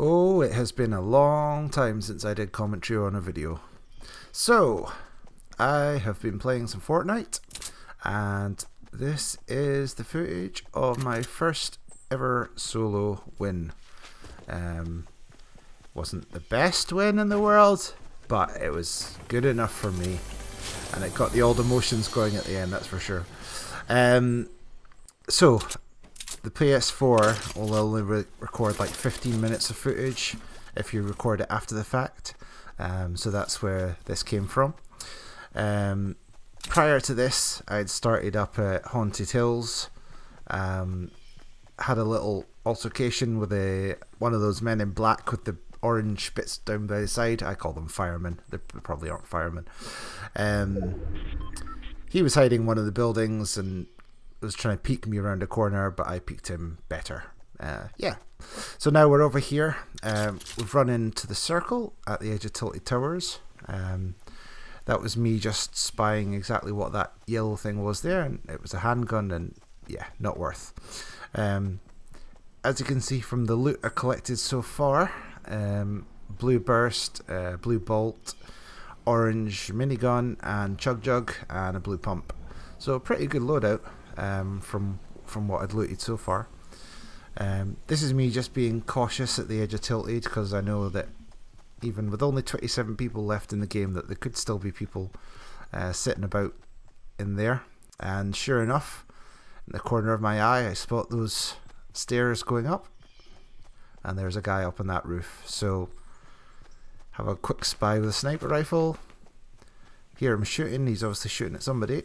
Oh, it has been a long time since I did commentary on a video. So, I have been playing some Fortnite, and this is the footage of my first ever solo win. Wasn't the best win in the world, but it was good enough for me, and it got the old emotions going at the end, that's for sure. So, the PS4 will only record like 15 minutes of footage if you record it after the fact. So that's where this came from. Prior to this, I'd started up at Haunted Hills. Had a little altercation with one of those men in black with the orange bits down by the side. I call them firemen. They probably aren't firemen. He was hiding in one of the buildings and was trying to peek me around the corner, but I peeked him better. Yeah. So now we're over here. We've run into the circle at the edge of Tilted Towers. That was me just spying exactly what that yellow thing was there, and it was a handgun, and yeah, not worth. As you can see from the loot I collected so far, blue burst, blue bolt, orange minigun, and chug jug, and a blue pump. So a pretty good loadout from what I'd looted so far. This is me just being cautious at the edge of Tilted, because I know that even with only 27 people left in the game, that there could still be people sitting about in there. And sure enough, in the corner of my eye, I spot those stairs going up, and there's a guy up on that roof. So have a quick spy with a sniper rifle. Hear him shooting. He's obviously shooting at somebody.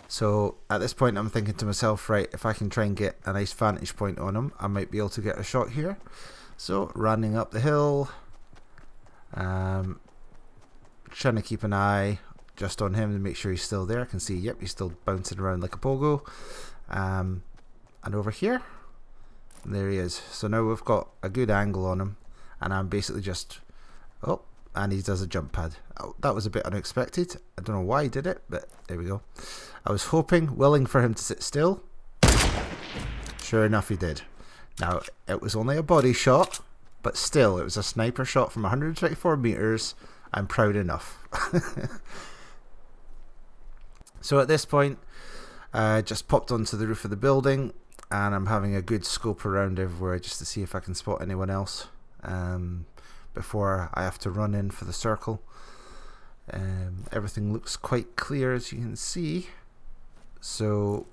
So at this point I'm thinking to myself, right, if I can try and get a nice vantage point on him, I might be able to get a shot here. So running up the hill, trying to keep an eye just on him to make sure he's still there. I can see, yep, he's still bouncing around like a pogo. And over here, and there he is. So now we've got a good angle on him, and I'm basically just, oh, and he does a jump pad. Oh, that was a bit unexpected. I don't know why he did it, but there we go. I was willing for him to sit still. Sure enough, he did. Now, it was only a body shot, but still, it was a sniper shot from 124 meters. I'm proud enough. So at this point, I just popped onto the roof of the building, and I'm having a good scope around everywhere just to see if I can spot anyone else before I have to run in for the circle. Everything looks quite clear, as you can see. So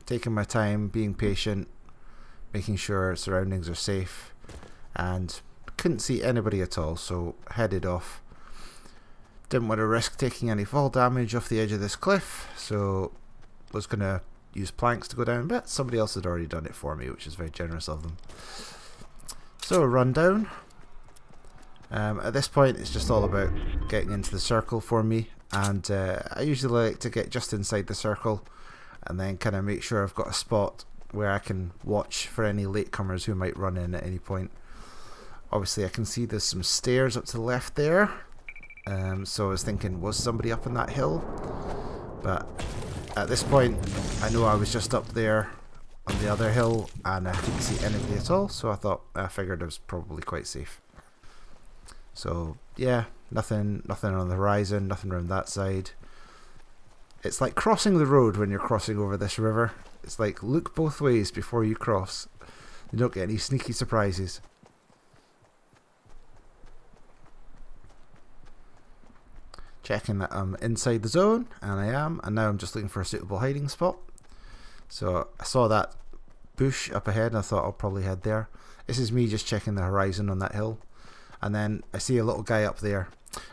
taking my time, being patient, making sure surroundings are safe, and couldn't see anybody at all, so headed off. Didn't want to risk taking any fall damage off the edge of this cliff, so was going to use planks to go down, but somebody else had already done it for me, which is very generous of them. So run down. At this point it's just all about getting into the circle for me, and I usually like to get just inside the circle and then kind of make sure I've got a spot where I can watch for any latecomers who might run in at any point. Obviously I can see there's some stairs up to the left there, so I was thinking, was somebody up on that hill? But at this point I know I was just up there on the other hill and I couldn't see anybody at all, so I figured it was probably quite safe. So yeah, nothing on the horizon, nothing around that side. It's like crossing the road when you're crossing over this river. It's like, look both ways before you cross. You don't get any sneaky surprises. Checking that I'm inside the zone, and I am, and now I'm just looking for a suitable hiding spot. So I saw that bush up ahead and I thought I'll probably head there. This is me just checking the horizon on that hill. And then I see a little guy up there.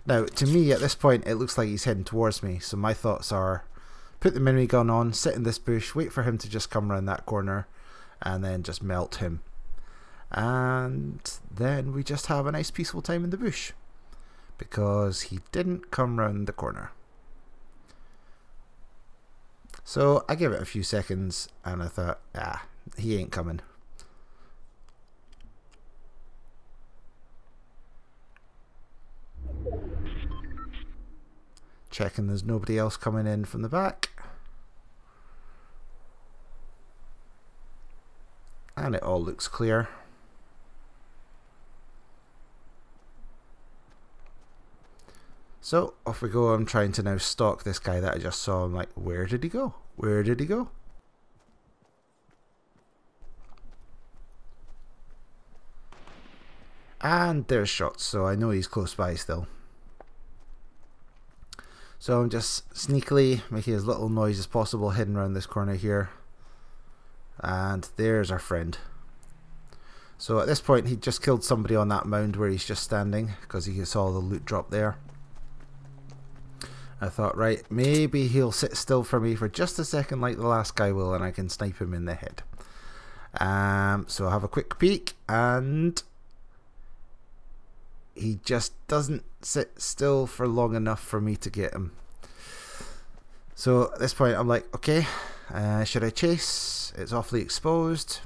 Now, to me, at this point, it looks like he's heading towards me. So my thoughts are, put the minigun on, sit in this bush, wait for him to just come around that corner, and then just melt him. And then we just have a nice peaceful time in the bush, because he didn't come round the corner. So I gave it a few seconds, and I thought, he ain't coming. Checking there's nobody else coming in from the back. And it all looks clear. So off we go. I'm trying to now stalk this guy that I just saw. I'm like, where did he go? Where did he go? And there's shots, so I know he's close by still. So I'm just sneakily making as little noise as possible, hidden around this corner here. And there's our friend. So at this point, he just killed somebody on that mound where he's just standing, because he saw the loot drop there. I thought, right, maybe he'll sit still for me for just a second like the last guy will, and I can snipe him in the head. So I'll have a quick peek, and he just doesn't sit still for long enough for me to get him. So at this point I'm like, okay, should I chase? It's awfully exposed.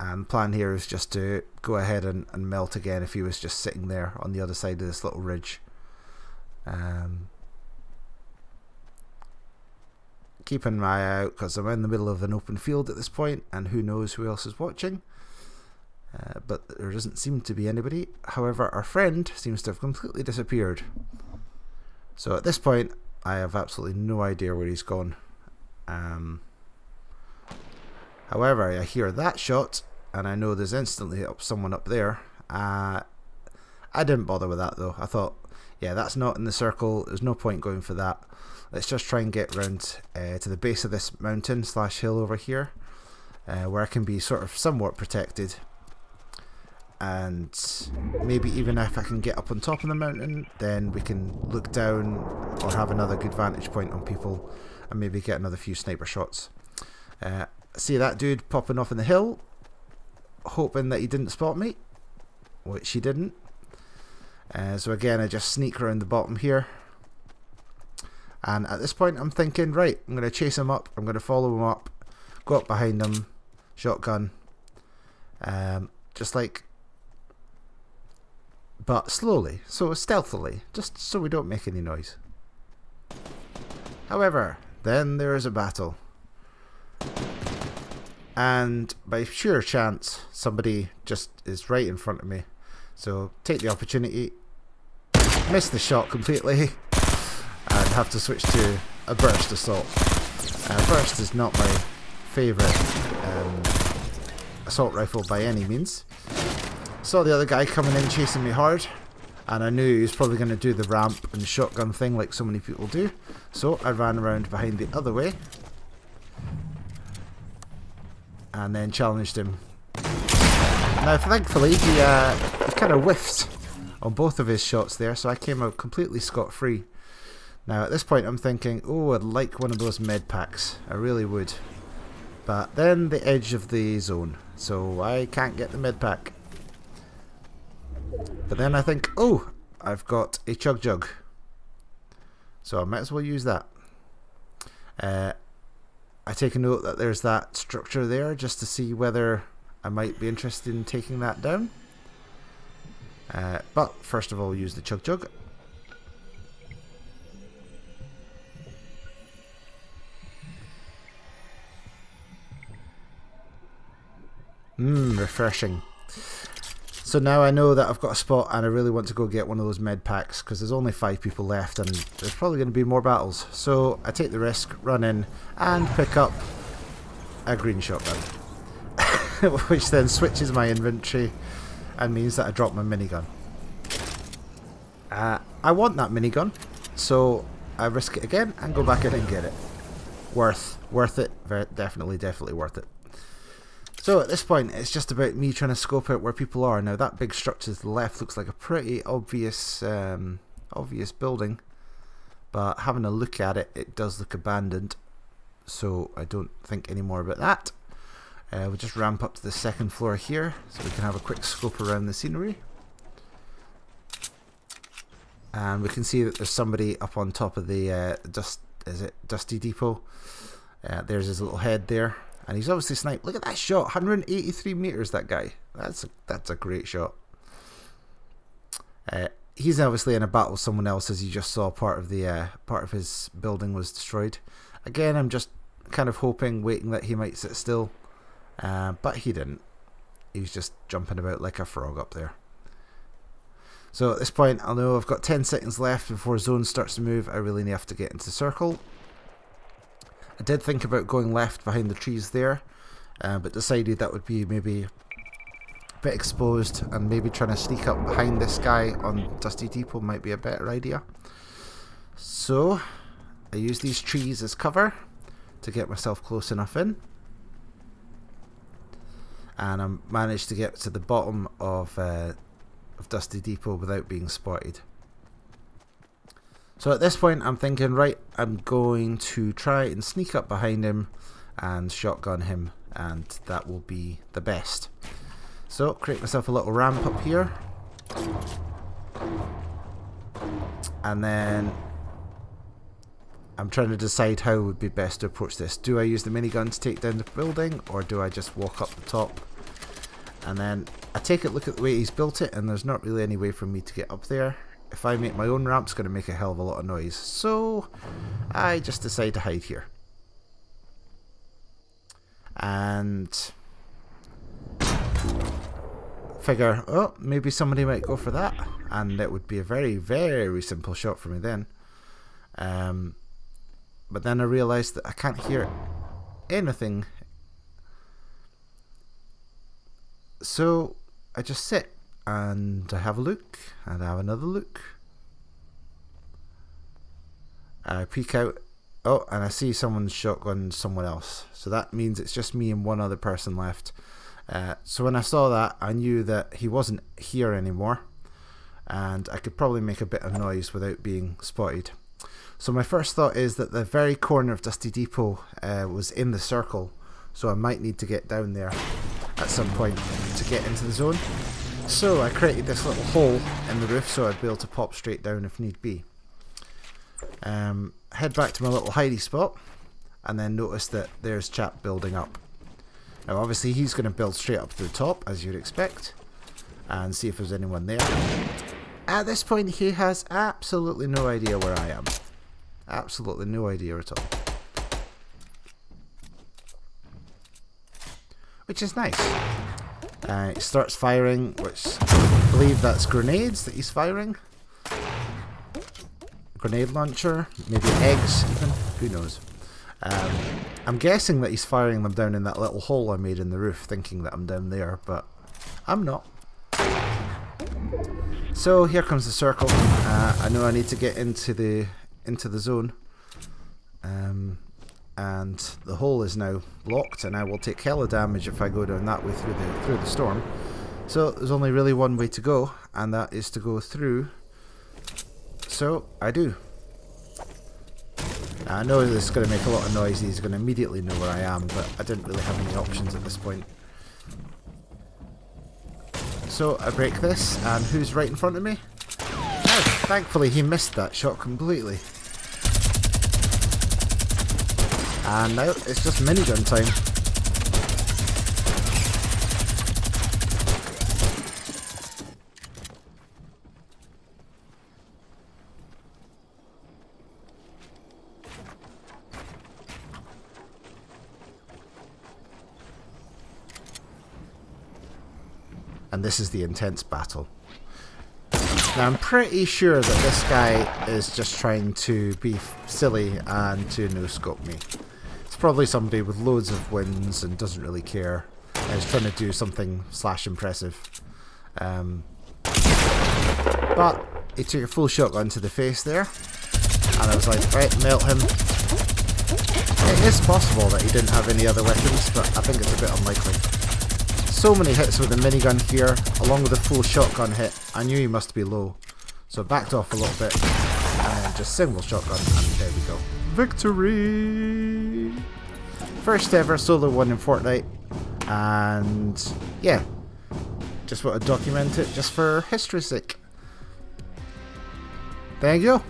And the plan here is just to go ahead and melt again if he was just sitting there on the other side of this little ridge. Keeping an eye out because I'm in the middle of an open field at this point, and who knows who else is watching. But there doesn't seem to be anybody. However, our friend seems to have completely disappeared. So at this point, I have absolutely no idea where he's gone. However, I hear that shot, and I know there's instantly someone up there. I didn't bother with that though. I thought, yeah, that's not in the circle. There's no point going for that. Let's just try and get round to the base of this mountain / hill over here, where I can be sort of somewhat protected. And maybe even if I can get up on top of the mountain, then we can look down or have another good vantage point on people and maybe get another few sniper shots. See that dude popping off in the hill, hoping that he didn't spot me, which he didn't. So again, I just sneak around the bottom here, and at this point I'm thinking, right, I'm going to chase him up, I'm going to follow him up, go up behind him, shotgun, just like, but slowly, so stealthily, just so we don't make any noise. However, then there is a battle. And by sheer chance, somebody just is right in front of me. So take the opportunity, miss the shot completely, and have to switch to a burst assault. Burst is not my favourite assault rifle by any means. Saw the other guy coming in chasing me hard, and I knew he was probably going to do the ramp and shotgun thing like so many people do. So I ran around behind the other way and then challenged him. Now thankfully he kind of whiffed on both of his shots there, so I came out completely scot-free. Now at this point I'm thinking, oh, I'd like one of those med packs, I really would. But then the edge of the zone, so I can't get the med pack. But then I think, oh, I've got a chug jug, so I might as well use that. I take a note that there's that structure there just to see whether I might be interested in taking that down. But first of all, use the chug jug. Refreshing. So now I know that I've got a spot and I really want to go get one of those med packs because there's only 5 people left and there's probably going to be more battles. So I take the risk, run in and pick up a green shotgun. Which then switches my inventory and means that I drop my minigun. I want that minigun, so I risk it again and go back in and get it. Worth it. Definitely worth it. So at this point, it's just about me trying to scope out where people are. Now that big structure to the left looks like a pretty obvious building, but having a look at it, it does look abandoned. So I don't think any more about that. We'll just ramp up to the second floor here, so we can have a quick scope around the scenery. And we can see that there's somebody up on top of the Dusty Depot. There's his little head there. And he's obviously sniped. Look at that shot, 183 meters. That guy. That's a great shot. He's obviously in a battle with someone else, as you just saw. Part of his building was destroyed. Again, I'm just kind of hoping, waiting that he might sit still, but he didn't. He was just jumping about like a frog up there. So at this point, I'll know I've got 10 seconds left before zone starts to move. I really have to get into circle. I did think about going left behind the trees there, but decided that would be maybe a bit exposed, and maybe trying to sneak up behind this guy on Dusty Depot might be a better idea. So I use these trees as cover to get myself close enough in, and I managed to get to the bottom of Dusty Depot without being spotted. So at this point I'm thinking, right, I'm going to try and sneak up behind him and shotgun him, and that will be the best. So create myself a little ramp up here, and then I'm trying to decide how would be best to approach this. Do I use the minigun to take down the building, or do I just walk up the top? And then I take a look at the way he's built it, and there's not really any way for me to get up there. If I make my own ramp, it's going to make a hell of a lot of noise. So I just decide to hide here. And figure, oh, maybe somebody might go for that. And it would be a very, very simple shot for me then. But then I realised that I can't hear anything. So I just sit and I have a look, and I have another look. I peek out, oh, and I see someone's shotgun someone else. So that means it's just me and one other person left. So when I saw that, I knew that he wasn't here anymore, and I could probably make a bit of noise without being spotted. So my first thought is that the very corner of Dusty Depot was in the circle, so I might need to get down there at some point to get into the zone. So I created this little hole in the roof so I'd be able to pop straight down if need be. Head back to my little hidey spot, and then notice that there's chap building up. Now obviously he's going to build straight up to the top, as you'd expect, and see if there's anyone there. At this point he has absolutely no idea where I am. Absolutely no idea at all. Which is nice. He starts firing, which I believe that's grenades that he's firing. Grenade launcher, maybe eggs even, who knows. I'm guessing that he's firing them down in that little hole I made in the roof, thinking that I'm down there, but I'm not. So here comes the circle. I know I need to get into the zone. And the hole is now blocked, and I will take hella damage if I go down that way through the storm. So there's only really one way to go, and that is to go through. So I do. I know this is going to make a lot of noise. He's going to immediately know where I am, but I didn't really have any options at this point. So I break this, and who's right in front of me? Oh, thankfully he missed that shot completely. And now it's just minigun time. And this is the intense battle. Now I'm pretty sure that this guy is just trying to be silly and to no-scope me. It's probably somebody with loads of wins and doesn't really care. And is trying to do something impressive. But he took a full shotgun to the face there. And I was like, right, melt him. It is possible that he didn't have any other weapons, but I think it's a bit unlikely. So many hits with the minigun here, along with a full shotgun hit. I knew he must be low, so I backed off a little bit, and then just single shotgun, and there we go. Victory! First ever solo one in Fortnite, and yeah, just want to document it just for history's sake. There you go.